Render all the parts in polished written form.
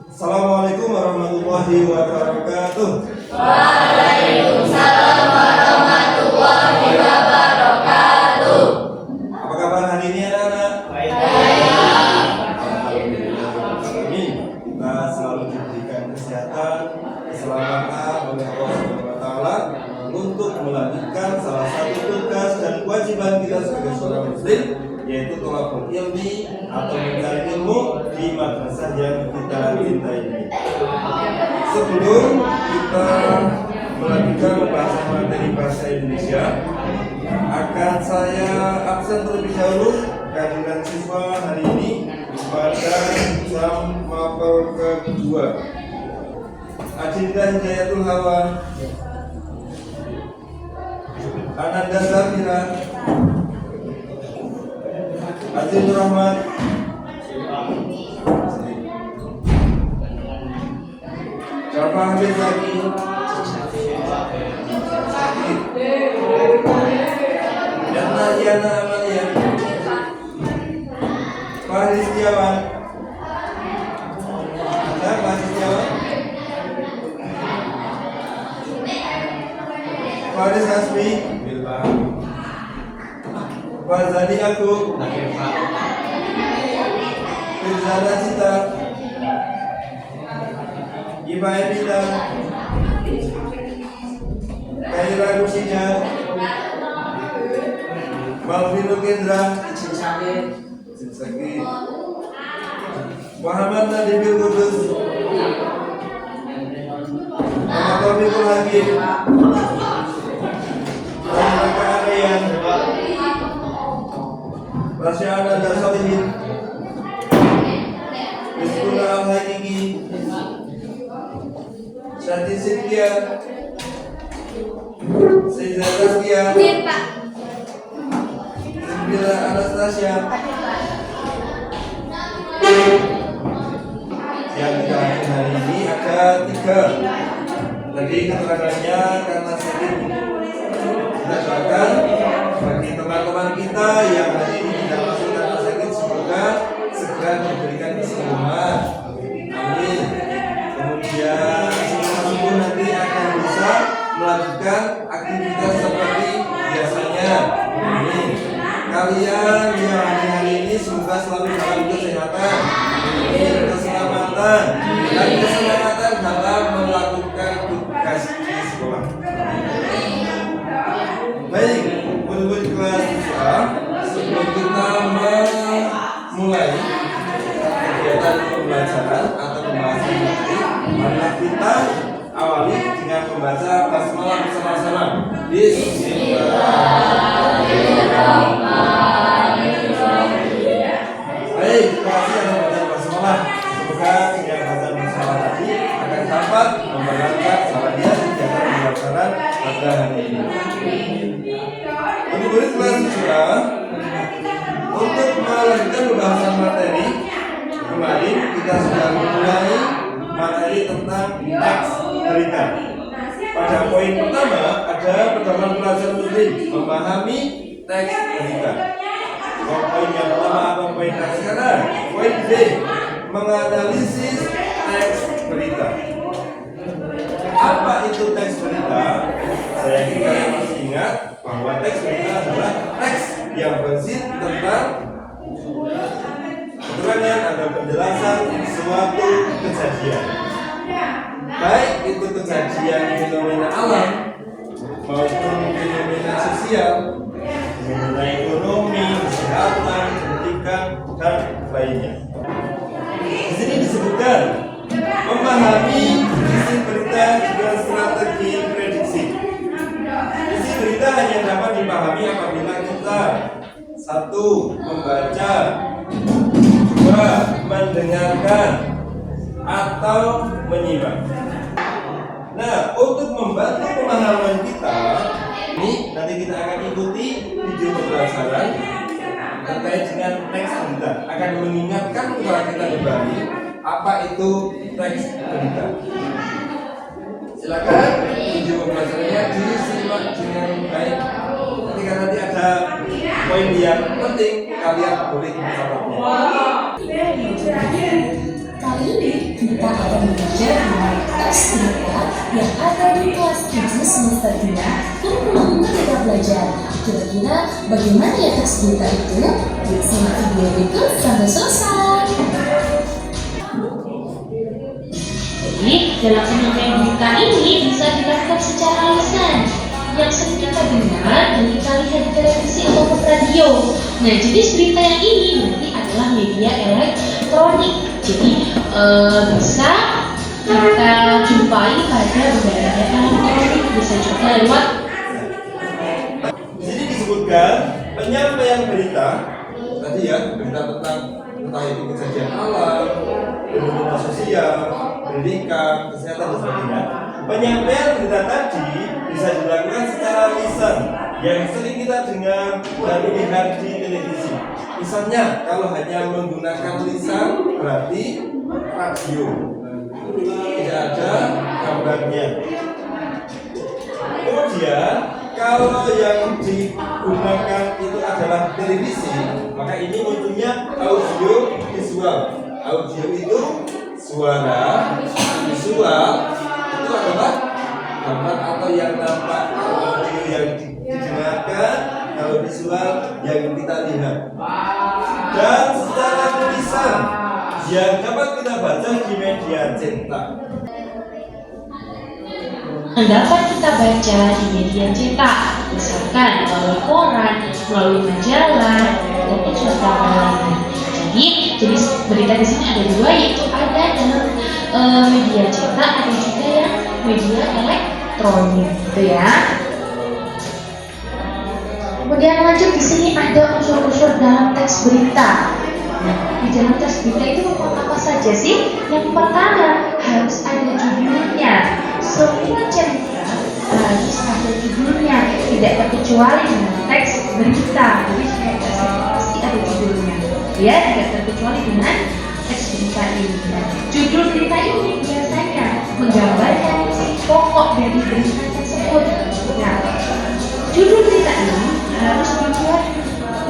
Assalamualaikum warahmatullahi wabarakatuh. Waalaikumsalam warahmatullahi wabarakatuh. Apa kabar hari ini anak-anak? Baik. Amin. Kita selalu diberikan kesehatan, keselamatan oleh Allah Subhanahu wa taala untuk melanjutkan salah satu tugas dan kewajiban kita sebagai seorang muslim, yaitu thalabul ilmi atau mencari ilmu di madrasah yang kita cintai ini. Sebelum kita melanjutkan pembahasan materi bahasa Indonesia, akan saya absen terlebih dahulu kehadiran siswa hari ini pada jam mapel kedua. Adinda Hidayatul Hawa, Ananda Zafira, Azim Rahmat, Jafar Habib Zaki, Yana Yana Amalia, Fahri Setiawan. Ada Fahri Setiawan? Faris Hasmi, Fazali Agung, Firzana Cita, Iba Evita, Kaira Rusija, Malvino Kendra, Cinsaki, Muhammad Nadifil Kudus, Muhammad Taufikul Hakim, Raka Aryan, Rasya Ananda Solihin, Rizkuna Al-Haqiqi, Syati Sintia, Seiza Tazkia, Zibila Anastasia. Yang kita hari ini ada 3. Tadi keterangannya karena sedikit. Kita doakan bagi teman-teman kita yang hari ini tidak masuk karena sakit, semoga segera diberikan kesembuhan. Amin. Kemudian sembuh nanti akan bisa melanjutkan aktivitas seperti biasanya. Amin. Kalian yang hari ini semoga selalu dalam kesehatan, keselamatan, dan keselamatan dalam melakukan tugas di sekolah. Baik, murid-murid kelas 3, sebelum kita memulai kegiatan pembelajaran atau pembahasan materi, mari kita awali dengan membaca basmalah bersama-sama. Bismillahirrahmanirrahim. Baik, terima kasih atas bacaan basmalah. Semoga dengan bacaan basmalah tadi akan dapat memperlancar sahabatnya kegiatan pembelajaran pada hari ini. Murid kelas 3, untuk melanjutkan pembahasan materi, kemarin kita sudah memulai materi tentang teks berita. Pada poin pertama ada pertemuan pelajar muslim memahami teks berita. Poin yang pertama apa poin teks sekarang? Poin B, menganalisis teks berita. Apa itu teks berita? Saya yakin kalian masih ingat bahwa teks berita adalah teks yang berisi tentang keterangan atau penjelasan suatu kejadian, baik itu kejadian fenomena alam maupun fenomena sosial, fenomena ekonomi, kesehatan, pendidikan, dan lainnya. Di sini disebutkan memahami isi berita dengan strategi prediksi. Isi berita hanya dapat dipahami apabila kita 1. Membaca, 2. Mendengarkan atau menyimak. Nah, untuk membantu pemahaman kita, ini nanti kita akan ikuti video pembelajaran terkait dengan teks berita. Akan mengingatkan kepada kita kembali apa itu teks berita. Silakan video pembelajarannya disimak dengan baik. Ketika nanti ada poin yang penting, kalian boleh mencatatnya. Kali ini kita akan belajar mengenai teks berita yang ada di kelas 7 semester 3 kurikulum Merdeka Belajar. Kira-kira bagaimana ya teks berita itu? Yuk simak video berikut sampai selesai. Jadi, dalam penyampaian berita ini bisa dilakukan secara lisan yang sering kita dengar dan kita lihat di televisi atau radio. Nah, jenis berita yang ini nanti adalah media elektronik. Jadi, bisa kita jumpai pada media elektronik, bisa juga lewat. Di sini disebutkan penyampaian berita tadi ya, berita tentang entah itu kejadian alam, fenomena sosial, pendidikan, kesehatan dan sebagainya. Penyampaian berita tadi bisa dilakukan secara lisan yang sering kita dengar dan lihat di televisi. Misalnya kalau hanya menggunakan lisan berarti radio, tidak ada gambarnya. Kemudian kalau yang digunakan itu adalah televisi, maka ini munculnya audio visual. Audio itu suara, visual itu adalah gambar atau yang nampak. Audio yang didengarkan, kalau visual yang kita lihat. Dan secara tulisan yang dapat kita baca di media cetak. Dapat kita baca di media cetak, misalkan melalui koran, melalui majalah, ataupun surat lainnya. Jadi jenis berita di sini ada dua, yaitu ada dalam media cetak, ada juga yang media elektronik, gitu ya. Kemudian lanjut di sini ada unsur-unsur dalam teks berita. Nah, di dalam teks berita itu apa saja sih? Yang pertama harus ada judulnya. Semua cerita harus ada judulnya, tidak terkecuali dengan teks berita. Jadi setiap teks pasti ada judulnya, ya, tidak terkecuali dengan teks berita ini. Judul berita ini biasanya menggambarkan isi pokok dari berita tersebut. Nah, judul berita ini harus dibuat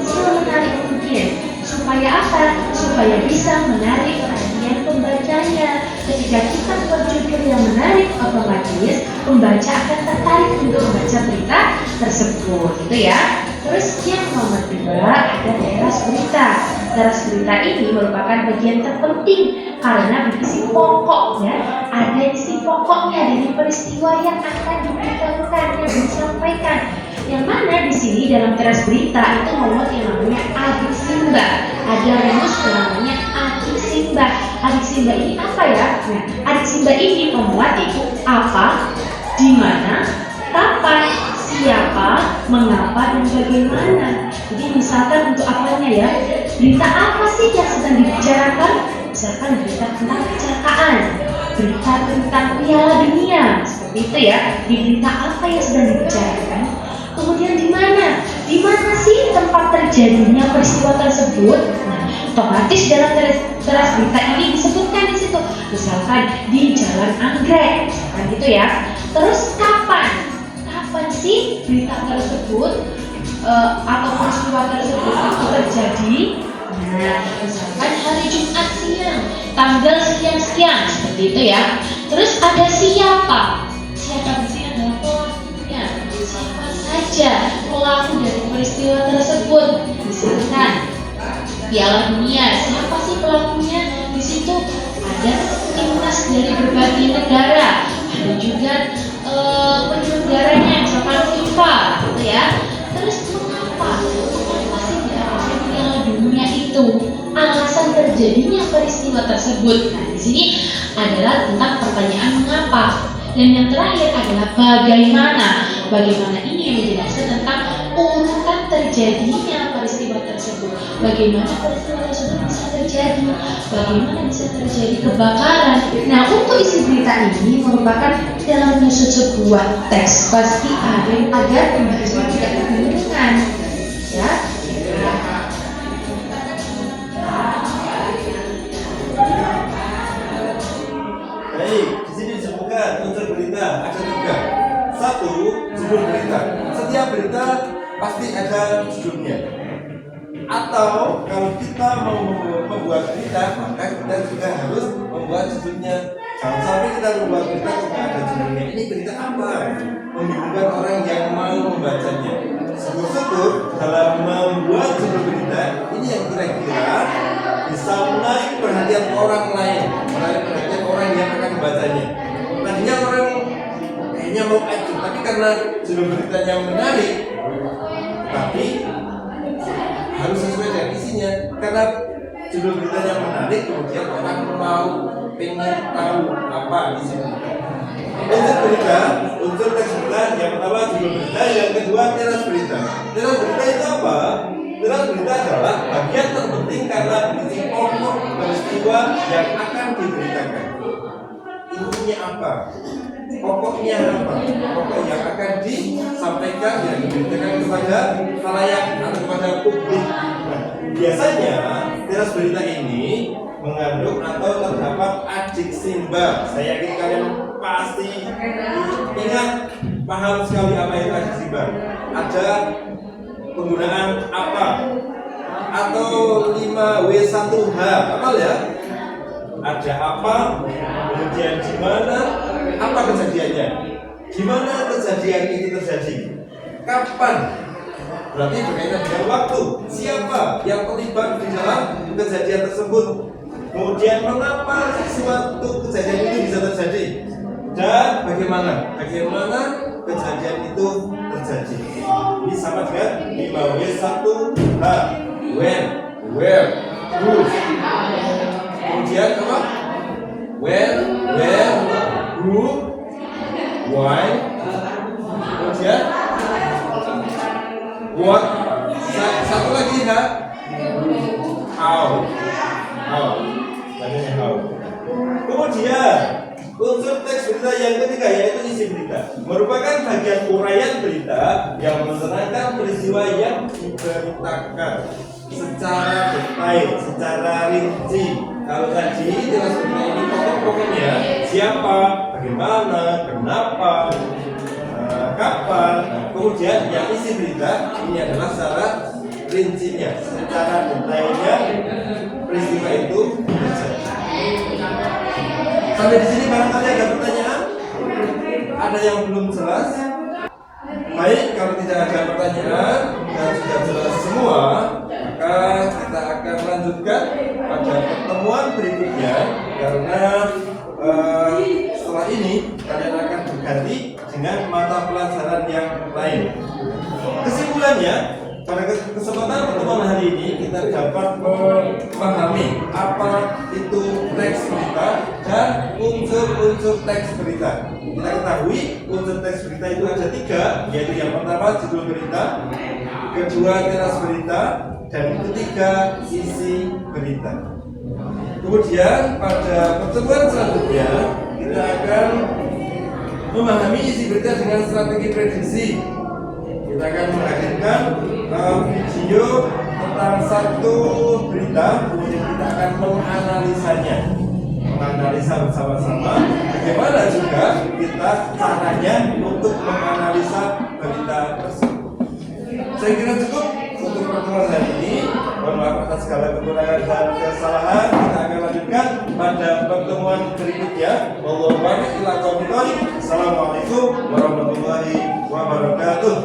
semenarik mungkin. Supaya apa? Supaya bisa menarik perhatian pembacanya. Ketika kita buat judul yang menarik, otomatis pembaca akan tertarik untuk membaca berita tersebut, gitu ya. Terus yang nomor 2 ada teras berita. Teras berita ini merupakan bagian terpenting karena berisi pokok, ya. Ada isi pokoknya dari peristiwa yang akan diberitahukan, yang disampaikan. Yang mana di sini dalam teras berita itu memuat yang namanya adik simbah. Ada rumus yang namanya adik simbah. Adik simbah ini apa ya? Nah, adik simbah ini memuat itu apa, di mana, kapan, siapa, mengapa, dan bagaimana. Jadi misalkan untuk apanya ya? Berita apa sih yang sedang dibicarakan? Misalkan berita tentang kecelakaan, berita tentang Piala Dunia, seperti itu ya. Di berita apa yang sedang dibicarakan? Kemudian di mana? Di mana sih tempat terjadinya peristiwa tersebut? Nah, otomatis dalam teras berita ini disebutkan di situ. Misalkan di Jalan Anggrek, misalkan gitu ya. Terus kapan? Kapan sih berita tersebut atau peristiwa tersebut itu terjadi? Nah, misalkan hari Jumat siang, tanggal sekian-sekian, seperti itu ya. Terus ada siapa? Siapa di sini adalah pelakunya. Siapa saja pelaku dari peristiwa tersebut? Misalkan Piala Dunia, siapa sih pelakunya? Di situ ada timnas dari berbagai negara, ada juga penyelenggaranya, misalkan FIFA, gitu ya. Terus mengapa sih diadakan Piala Dunia itu? Alasan terjadinya peristiwa tersebut. Nah, di sini adalah tentang pertanyaan mengapa. Dan yang terakhir adalah bagaimana. Bagaimana ini menjelaskan tentang urutan terjadinya peristiwa tersebut. Bagaimana peristiwa tersebut bisa terjadi. Bagaimana bisa terjadi kebakaran. Nah, untuk isi berita ini merupakan dalam menyusun sebuah teks. Pasti ada agar pembaca tidak kebingungan. Ya. Baik, di sini disebutkan unsur berita ada 3. 1, judul berita. Setiap berita pasti ada judulnya. Atau kalau kita mau membuat berita, maka kita juga harus membuat judulnya. Jangan sampai kita membuat berita kok nggak ada judulnya. Ini berita apa? Membingungkan orang yang mau membacanya. Syukur-syukur dalam membuat judul berita ini yang kira-kira bisa menarik perhatian orang lain, menarik perhatian orang yang akan membacanya. Tadinya orang kayaknya mau acuh, tapi karena judul beritanya menarik, tapi harus sesuai dengan isinya. Karena judul beritanya menarik, kemudian orang mau pengen tahu apa isi berita. Unsur berita, unsur teks berita yang pertama judul berita, yang kedua teras berita. Teras berita itu apa? Teras berita adalah bagian terpenting karena berisi pokok peristiwa yang akan diberitakan. Intinya apa? Pokoknya apa? Pokok yang akan disampaikan dan diberitakan kepada khalayak atau kepada publik. Nah, biasanya teras berita ini mengandung atau terdapat adjek simbol. Saya yakin kalian pasti ingat, paham sekali apa itu adjek simbol. Ada penggunaan apa atau 5W1H, apa ya? Ada apa, kemudian di mana, apa kejadiannya, gimana kejadian itu terjadi, kapan, berarti berkaitan dengan waktu, siapa yang terlibat di dalam kejadian tersebut, kemudian mengapa suatu kejadian itu bisa terjadi, dan bagaimana kejadian itu terjadi. Ini sama dengan 5W1H, when, where, who. Kemudian apa? When, where, who, why. Kemudian what. Satu lagi ya. How. Tanya how. Kemudian unsur teks berita yang ketiga yaitu isi berita, merupakan bagian uraian berita yang menerangkan peristiwa yang diberitakan secara detail, secara rinci. Kalau tadi teras berita ini pokok-pokoknya siapa, bagaimana, kenapa, kapan. Kemudian yang isi berita ini adalah secara rincinya, secara detailnya peristiwa itu terjadi. Sampai di sini barangkali ada pertanyaan? Ada yang belum jelas? Baik, kalau tidak ada pertanyaan dan sudah jelas semua, maka kita akan lanjutkan pada pertemuan berikutnya. Karena setelah ini kalian akan berganti dengan mata pelajaran yang lain. Kesimpulannya, pada kesempatan pertemuan hari ini kita dapat memahami apa itu teks berita dan unsur-unsur teks berita. Kita ketahui unsur teks berita itu ada 3, yaitu yang pertama judul berita, kedua teras berita, dan ketiga isi berita. Kemudian pada pertemuan selanjutnya kita akan memahami isi berita dengan strategi prediksi. Kita akan menghadirkan video tentang satu berita, kemudian kita akan menganalisa bersama-sama bagaimana juga kita caranya untuk menganalisa berita tersebut. Saya kira cukup untuk pertemuan hari ini. Mohon maaf atas segala kekurangan dan kesalahan. Kita akan lanjutkan pada pertemuan berikutnya. Assalamualaikum warahmatullahi wabarakatuh.